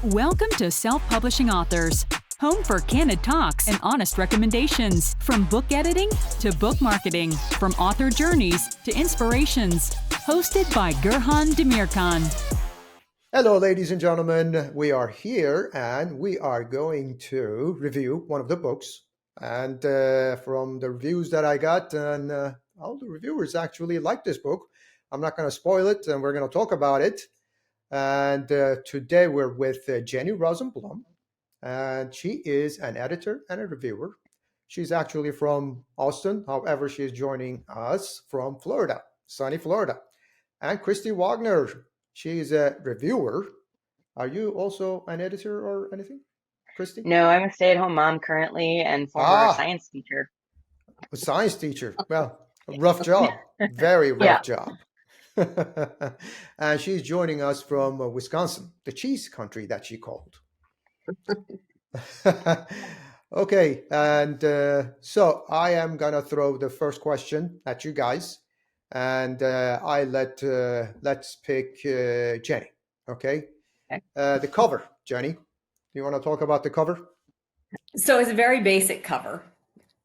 Welcome to Self-Publishing Authors, home for candid talks and honest recommendations, from book editing to book marketing, from author journeys to inspirations. Hosted by Gurhan Demirkan. Hello, ladies and gentlemen. We are here and we are going to review one of the books. And from the reviews that I got, and all the reviewers actually like this book. I'm not going to spoil it, and we're going to talk about it. And today we're with Jenny Rosenblum, and she is an editor and a reviewer. She's actually from Austin. However, she is joining us from Florida, sunny Florida. And Christy Wagner, she's a reviewer. Are you also an editor or anything, Christy? No, I'm a stay-at-home mom currently and former science teacher. A science teacher. Well, a rough job. Very rough job. And she's joining us from Wisconsin, the cheese country that she called. Okay, and so I am gonna throw the first question at you guys, and let's pick Jenny. Okay, the cover, Jenny. You want to talk about the cover? So it's a very basic cover.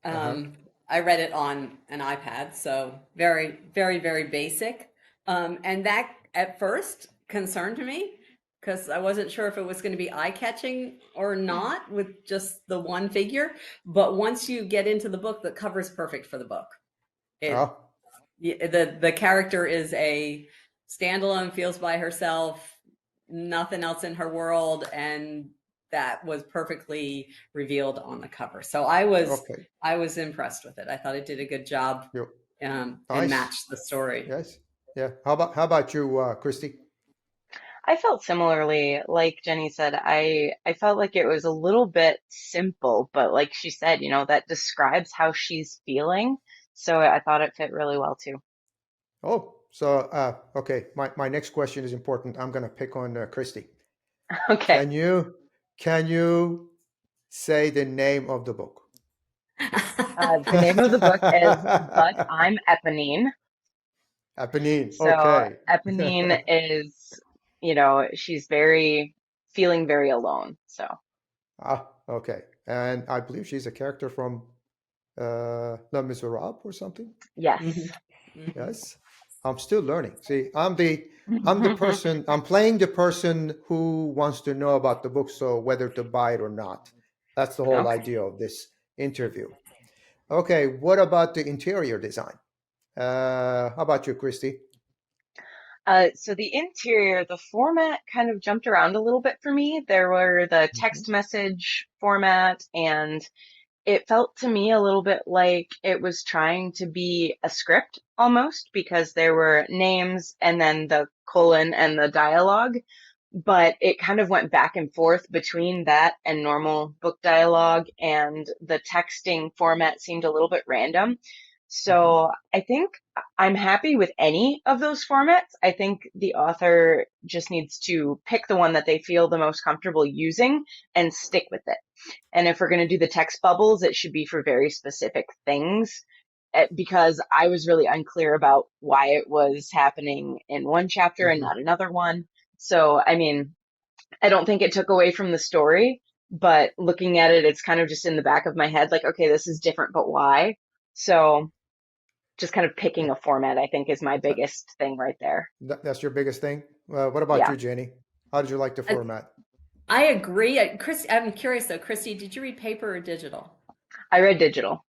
I read it on an iPad, so very, very, very basic. And that at first concerned me because I wasn't sure if it was going to be eye-catching or not with just the one figure. But once you get into the book, the cover is perfect for the book. The character is a standalone, feels by herself, nothing else in her world, and that was perfectly revealed on the cover. So I was impressed with it. I thought it did a good job and matched the story. Yes. Yeah. How about you, Christy? I felt similarly. Like Jenny said, I felt like it was a little bit simple, but like she said, you know, that describes how she's feeling. So I thought it fit really well too. Oh, so okay. My next question is important. I'm gonna pick on Christy. Okay. Can you say the name of the book? The name of the book is But I'm Eponine. Eponine. So Okay. Eponine is, you know, she's feeling very alone. So. Okay. And I believe she's a character from Les Miserables or something. Yes. Yes. I'm still learning. See, I'm the person. I'm playing the person who wants to know about the book, so whether to buy it or not. That's the whole idea of this interview. Okay. What about the interior design? How about you, Christy? So the interior, the format kind of jumped around a little bit for me. There were the text message format, and it felt to me a little bit like it was trying to be a script almost, because there were names and then the colon and the dialogue, but it kind of went back and forth between that and normal book dialogue, and the texting format seemed a little bit random. So I think I'm happy with any of those formats. I think the author just needs to pick the one that they feel the most comfortable using and stick with it. And if we're going to do the text bubbles, it should be for very specific things, because I was really unclear about why it was happening in one chapter and not another one. So, I mean, I don't think it took away from the story, but looking at it, it's kind of just in the back of my head, like, okay, this is different, but why? So just kind of picking a format, I think, is my biggest thing right there. That's your biggest thing? What about you, Jenny? How did you like the format? I agree. I'm curious though, Christy, did you read paper or digital? I read digital.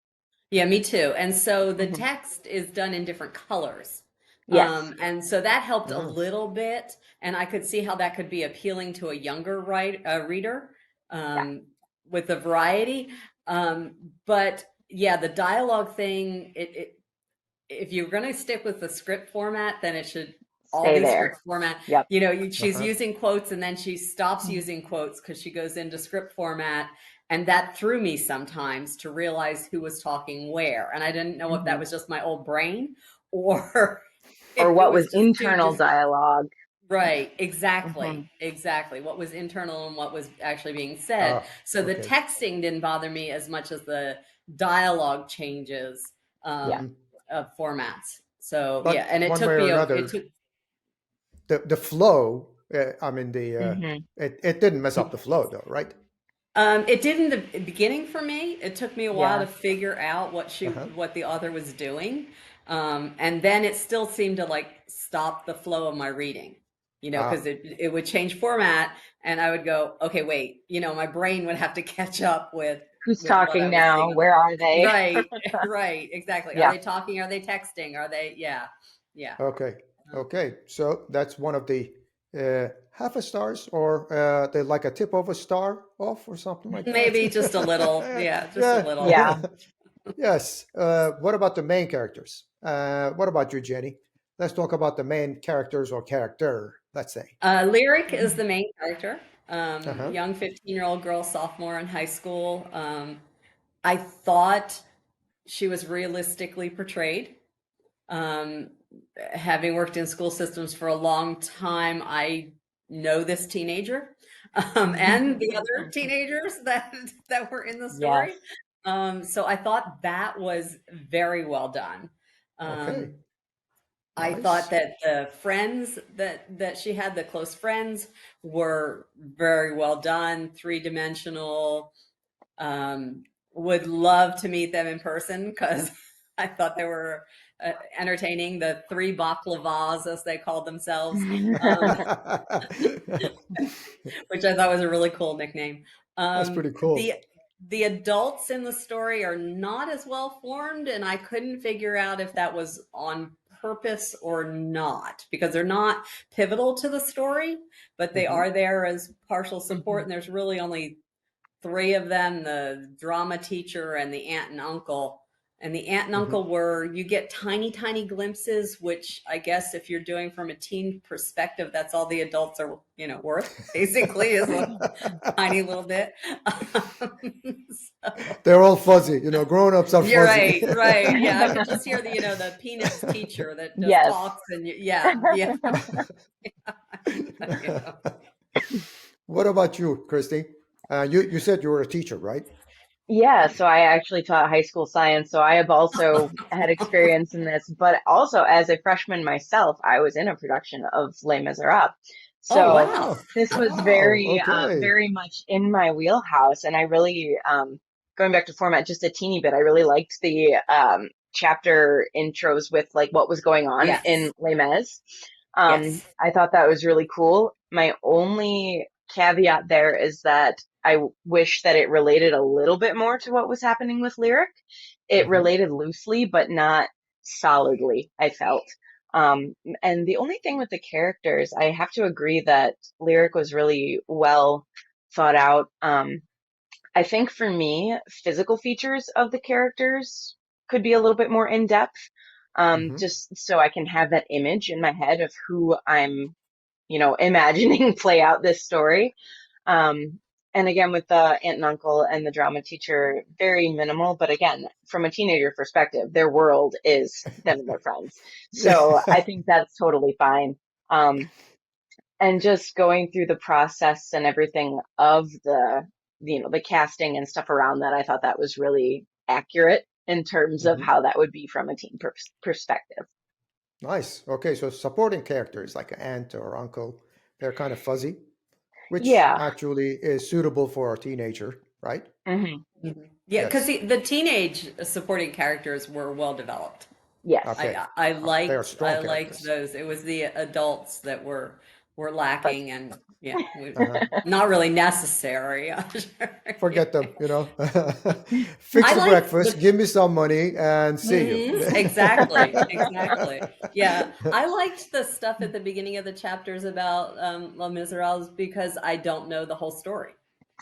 Yeah, me too. And so the text is done in different colors. Yes. And so that helped a little bit. And I could see how that could be appealing to a younger reader with the variety. But yeah, the dialogue thing, if you're going to stick with the script format, then it should all be script format. Yep. You know, she's using quotes and then she stops using quotes because she goes into script format. And that threw me sometimes to realize who was talking where. And I didn't know if that was just my old brain or what was internal dialogue. Right. Exactly. Exactly. What was internal and what was actually being said. So the texting didn't bother me as much as the dialogue changes of formats. So, but and it took me the flow I mean, Hmm. it didn't mess up the flow, though, right? It did in the beginning for me. It took me a while Yeah. to figure out Uh-huh. what the author was doing. And then it still seemed to like stop the flow of my reading, Ah. because it would change format and I would go, okay, wait, my brain would have to catch up Who's with what talking I was now? seeing. Where are they? Right, right, exactly. Are Yeah. they talking? Are they texting? Are they, yeah, yeah. Okay. Um, Okay. So that's one of the half a stars, or they like a tip of a star off, or something like Maybe just a little, that. yeah, just a Yeah. little. Yeah. Yes. What about the main characters? What about you, Jenny? Let's talk about the main characters or character, let's say. Lyric is Mhm. the main character. Uh-huh. Young 15-year-old girl, sophomore in high school. I thought she was realistically portrayed. Um, Having worked in school systems for a long time, I know this teenager, and the other teenagers that were in the Yes. story. So I thought that was very well done. Okay. Um, I thought Nice. that the friends that she had, the close friends, were very well done, three-dimensional. Um, would love to meet them in person because I thought they were entertaining. The three baklavas, as they called themselves, um, which I thought was a really cool nickname. That's Um, pretty cool. the the adults in the story are not as well formed, and I couldn't figure out if that was on purpose or not because they're not pivotal to the story, but they Hmm. are there as partial support. Mhm. And there's really only three of them, the drama teacher and the aunt and uncle. And the aunt and Hmm. uncle were, you get tiny, tiny glimpses, which I guess if you're doing from a teen perspective, that's all the adults are, worth, basically, is a tiny little bit. So, They're all fuzzy, grown-ups are you're fuzzy. right, right. Yeah, I could just hear the Peanuts teacher that just Yes. talks and yeah, yeah. What about you, Christy? You said you were a teacher, right? Yeah, so I actually taught high school science, so I have also had experience in this, but also as a freshman myself, I was in a production of Les Miserables. Oh, So wow. Oh, this was wow. Okay. very much in my wheelhouse, and I really, going back to format just a teeny bit, I really liked the chapter intros with like what was going on in Yes, Les Mis. yes. I thought that was really cool. My only caveat there is that I wish that it related a little bit more to what was happening with Lyric. It Hmm. related loosely, but not solidly, I felt. And the only thing with the characters, I have to agree that Lyric was really well thought out. I think for me, physical features of the characters could be a little bit more in depth, Hmm. just so I can have that image in my head of who I'm, imagining play out this story. Um, and again, with the aunt and uncle and the drama teacher, very minimal. But again, from a teenager perspective, their world is them and their friends. So I think that's totally fine. Um, and just going through the process and everything of the casting and stuff around that, I thought that was really accurate in terms of Hmm. how that would be from a teen perspective. Nice. Okay, so supporting characters like an aunt or uncle, they're kind of fuzzy, which Yeah. actually is suitable for a teenager, right? Hmm. Mhm. Yeah, because Yes. the teenage supporting characters were well developed. Yes. Okay. I They are liked strong characters. those. It was the adults that were Fuzzy. lacking and yeah, Uh-huh. not really necessary. Yeah. Forget them, Fix I the liked breakfast, the give me some money, and see you. exactly, exactly. Yeah, I liked the stuff at the beginning of the chapters about Les Miserables because I don't know the whole story.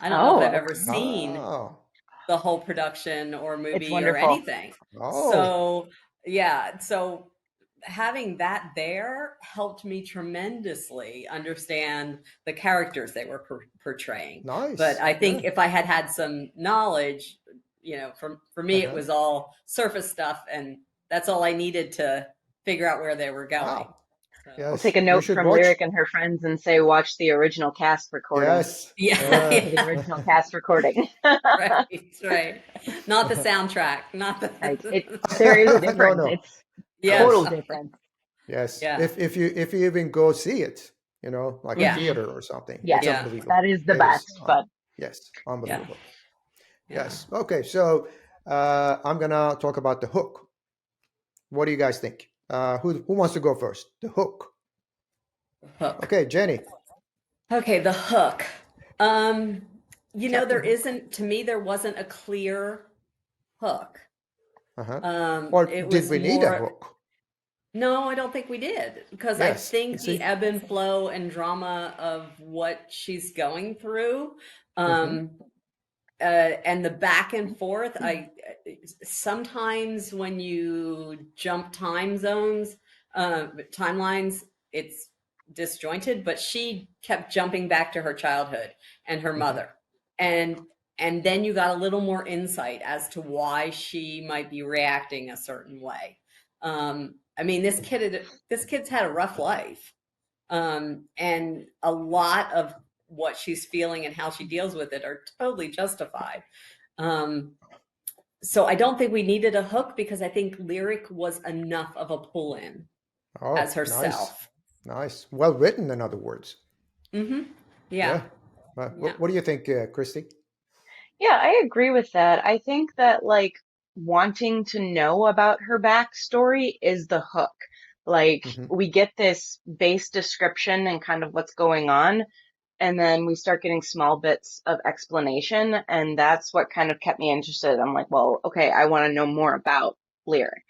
I don't know if I've Oh, ever okay. seen Oh, the whole production or It's movie or wonderful. anything. oh, So, yeah, so having that there helped me tremendously understand the characters they were portraying. But nice. I Yeah. think if I had had some knowledge, for me it Uh-huh. was all surface stuff and that's all I needed to figure out where they were going. Wow. So, We'll Yes, take a you note should from watch. Lyric and her friends and say, watch the original cast recording. Yes. yeah, Listen to the original cast recording. right, right. Not the soundtrack, not Right. the There is a No, difference. no. It's yeah, total Yes. difference. Yes. yeah. If you even go see it, like Yeah. a theater or something. Yes, It's Yeah. unbelievable. that is the It best. But yes, unbelievable. Yeah. Yes. Okay, so I'm gonna talk about the hook. What do you guys think? Who wants to go first? The hook. Hook. Okay, Jenny. Okay, the hook. Captain Hook. to me, there wasn't a clear hook. Uh-huh. Or It did was we need a more, hook? no, I don't think we did, because I Yes. think the See? ebb and flow and drama of what she's going through, Mm-hmm. and the back and forth, sometimes when you jump timelines, it's disjointed, but she kept jumping back to her childhood and her Mm-hmm. mother. And then you got a little more insight as to why she might be reacting a certain way. I mean, this kid's had a rough life. And a lot of what she's feeling and how she deals with it are totally justified. So I don't think we needed a hook, because I think Lyric was enough of a pull-in Oh, as nice. herself. Nice. Well written, in other words. Mm-hmm. Yeah. Yeah. What do you think, Christy? yeah, I agree with that. I think that like wanting to know about her backstory is the hook. Like Mm-hmm. we get this base description and kind of what's going on, and then we start getting small bits of explanation, and that's what kind of kept me interested. I'm like, well, okay, I want to know more about Lyric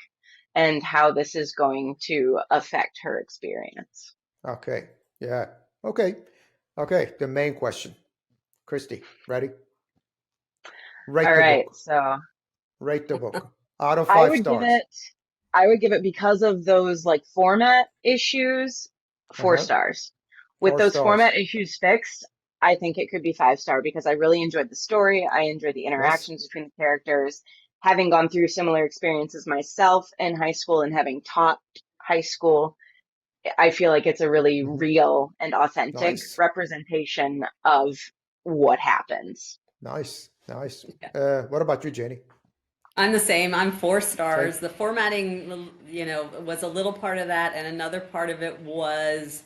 and how this is going to affect her experience. Okay. Yeah. Okay. Okay. The main question. Christy, ready? Rate All the right, book. so Rate the book. Out of I 5 would give stars. it, because of those like format issues, 4 Uh-huh. stars. With 4 those stars. format issues fixed, I think it could be 5-star because I really enjoyed the story. I enjoyed the Yes. interactions between the characters. Having gone through similar experiences myself in high school and having taught high school, I feel like it's a really Mhm. real and authentic Nice. representation of what happens. Nice. Nice. Yeah. What about you, Jenny? I'm the same. I'm 4 Same. stars. The formatting, was a little part of that, and another part of it was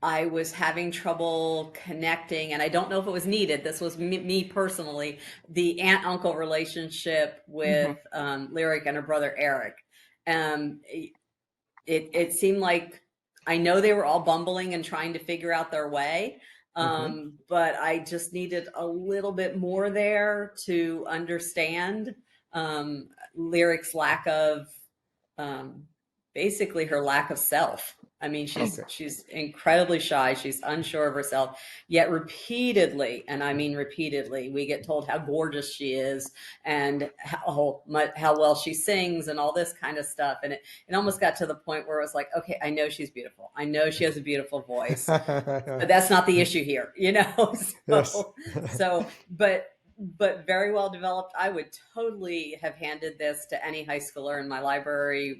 I was having trouble connecting, and I don't know if it was needed. This was me personally, the aunt-uncle relationship with Lyric and her brother Eric. It seemed like, I know they were all bumbling and trying to figure out their way, Mm-hmm. but I just needed a little bit more there to understand Lyric's lack of, basically her lack of self. I mean, Okay. she's incredibly shy. She's unsure of herself, yet repeatedly, and I mean repeatedly, we get told how gorgeous she is and how well she sings and all this kind of stuff. And it almost got to the point where it was like, okay, I know she's beautiful. I know she has a beautiful voice, but that's not the issue here, Yes. But very well developed. I would totally have handed this to any high schooler in my library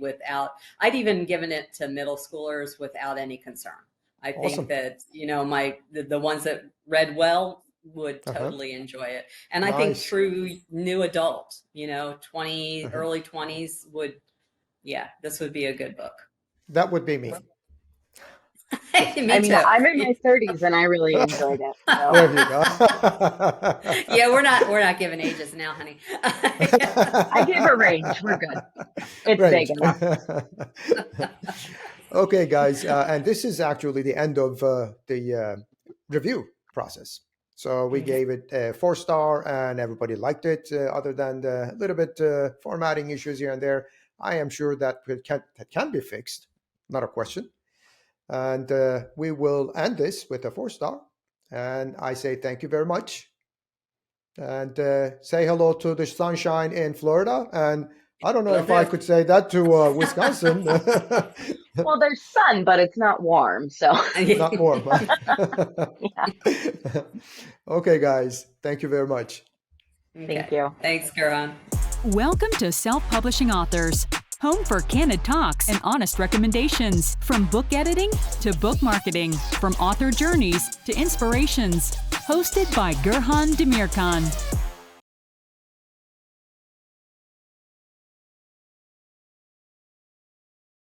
I'd even given it to middle schoolers without any concern. I Awesome. think that, the ones that read well would Uh-huh. totally enjoy it. And I think Nice. true new adult, 20, Uh-huh. early 20s this would be a good book. That would be me. Me I mean, too. I'm in my 30s and I really enjoyed it. So. There you go. Yeah, we're not giving ages now, honey. I gave a range. We're good. It's Range. big enough. Okay, guys, and this is actually the end of the review process. So we gave it a 4-star, and everybody liked it. Other than the little bit formatting issues here and there, I am sure that can be fixed. Not a question. And we will end this with a 4-star. And I say thank you very much. And say hello to the sunshine in Florida. And I don't know if I could say that to Wisconsin. Well, there's sun, but it's not warm. So Not warm. yeah. Okay, guys. Thank you very much. Thank you. Thanks, Karan. Welcome to Self-Publishing Authors, home for candid talks and honest recommendations, from book editing to book marketing, from author journeys to inspirations. Hosted by Gurhan Demirkan.